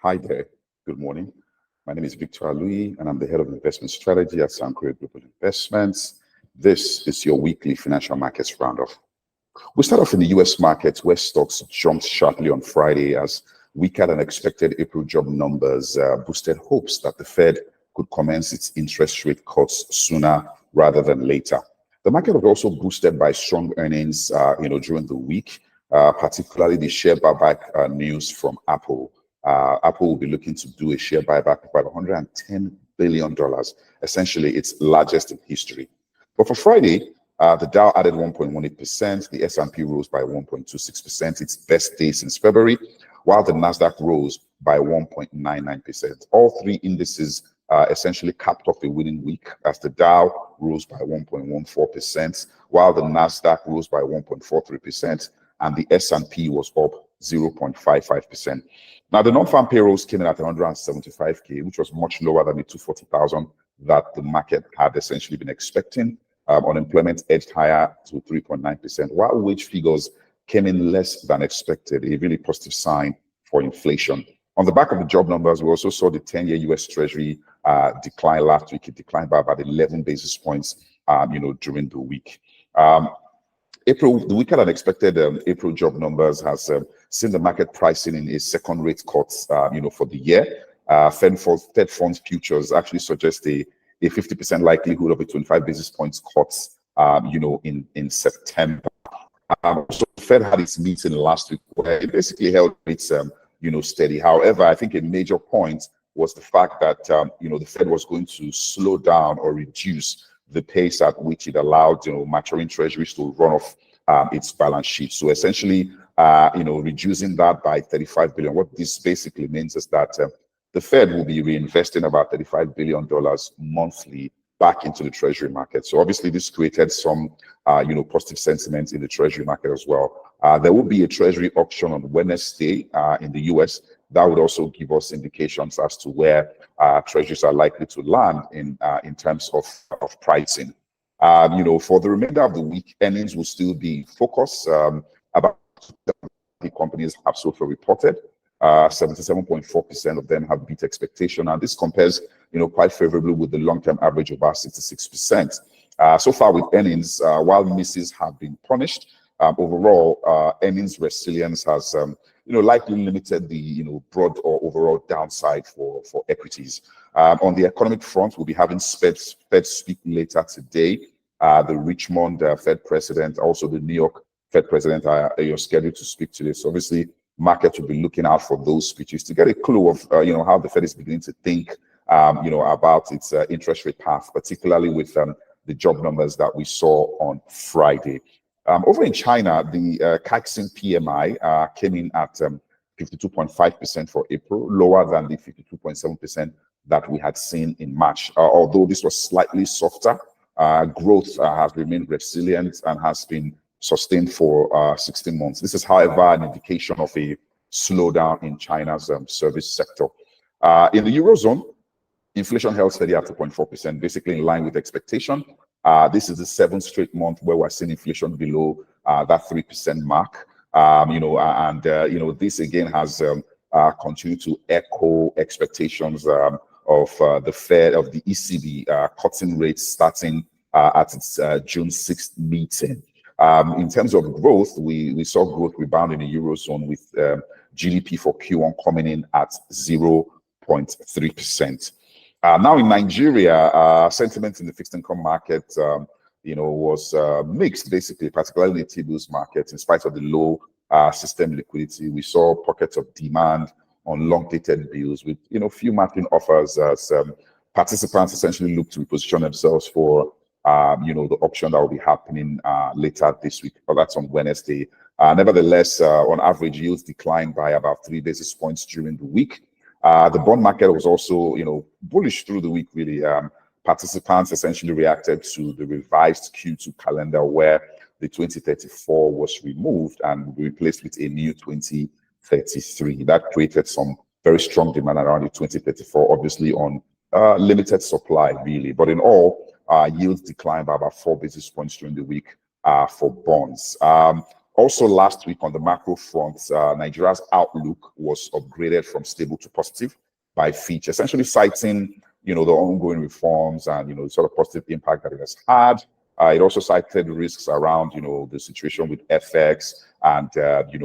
Hi there. Good morning. My name is Victor Louis, and I'm the head of investment strategy at Sankore Global Investments. This is your weekly financial markets roundup. We start off in the US markets, where stocks jumped sharply on Friday as weaker than expected April job numbers boosted hopes that the Fed could commence its interest rate cuts sooner rather than later. The market was also boosted by strong earnings, during the week, particularly the share buyback news from Apple. Apple will be looking to do a share buyback of about $110 billion, essentially its largest in history. But for Friday, the Dow added 1.18%, the S&P rose by 1.26%, its best day since February, while the Nasdaq rose by 1.99%. All three indices essentially capped off a winning week as the Dow rose by 1.14%, while the Nasdaq rose by 1.43%, and the S&P was up 0.55%. Now, the non-farm payrolls came in at 175K, which was much lower than the 240,000 that the market had essentially been expecting. Unemployment edged higher to 3.9%, while wage figures came in less than expected, a really positive sign for inflation. On the back of the job numbers, we also saw the 10-year US Treasury decline last week. It declined by about 11 basis points, during the week. The weaker than expected April job numbers has seen the market pricing in a second rate cut, for the year. Fed funds futures actually suggest a 50% likelihood of a 25 basis points cut, in September. So Fed had its meeting last week where it basically held its, steady. However, I think a major point was the fact that, the Fed was going to slow down or reduce the pace at which it allowed, maturing treasuries to run off its balance sheet. So essentially, reducing that by 35 billion. What this basically means is that the Fed will be reinvesting about $35 billion monthly back into the treasury market. So obviously this created some, positive sentiment in the treasury market as well. There will be a treasury auction on Wednesday in the US. That would also give us indications as to where treasuries are likely to land in terms of pricing. For the remainder of the week, earnings will still be focused. About the companies have so far reported. 77.4% of them have beat expectation, and this compares, quite favorably with the long-term average of about 66%. So far with earnings, while misses have been punished, overall earnings resilience has, likely limited the, broad or overall downside for equities. On the economic front, we'll be having Fed speak later today. The Richmond Fed president, also the New York Fed president are scheduled to speak today. So obviously, market will be looking out for those speeches to get a clue of, how the Fed is beginning to think, about its interest rate path, particularly with the job numbers that we saw on Friday. Over in China, the Caixin PMI came in at 52.5% for April, lower than the 52.7% that we had seen in March. Although this was slightly softer, growth has remained resilient and has been sustained for 16 months. This is, however, an indication of a slowdown in China's service sector. In the Eurozone, inflation held steady at 2.4%, basically in line with expectation. This is the seventh straight month where we're seeing inflation below that 3% mark. This again has continued to echo expectations of the Fed, of the ECB cutting rates starting at its June 6th meeting. In terms of growth, we saw growth rebound in the Eurozone with GDP for Q1 coming in at 0.3%. Now in Nigeria, sentiment in the fixed income market, was mixed, basically, particularly in the T-bills market. In spite of the low system liquidity, we saw pockets of demand on long-dated bills with, few marketing offers as participants essentially look to reposition themselves for the auction that will be happening later this week, but that's on Wednesday. Nevertheless, on average, yields declined by about 3 basis points during the week. The bond market was also, bullish through the week, really. Participants essentially reacted to the revised Q2 calendar where the 2034 was removed and replaced with a new 2033. That created some very strong demand around the 2034, obviously on limited supply, really. But in all, yields declined by about 4 basis points during the week for bonds. Also, last week on the macro front, Nigeria's outlook was upgraded from stable to positive by Fitch, essentially citing, the ongoing reforms and, the sort of positive impact that it has had. It also cited risks around, the situation with FX and,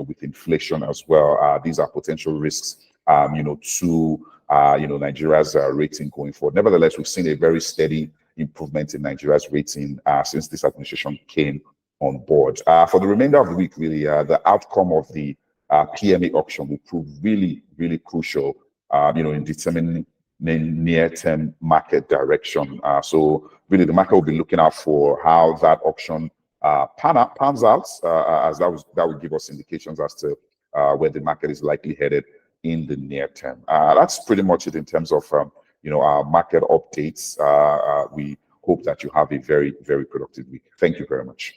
with inflation as well. These are potential risks, to, Nigeria's rating going forward. Nevertheless, we've seen a very steady improvement in Nigeria's rating since this administration came on board. For the remainder of the week, really, the outcome of the PMA auction will prove really, really crucial, in determining the near-term market direction. So really, the market will be looking out for how that auction pans out, as that will give us indications as to where the market is likely headed in the near term. That's pretty much it in terms of our market updates. We hope that you have a very, very productive week. Thank you very much.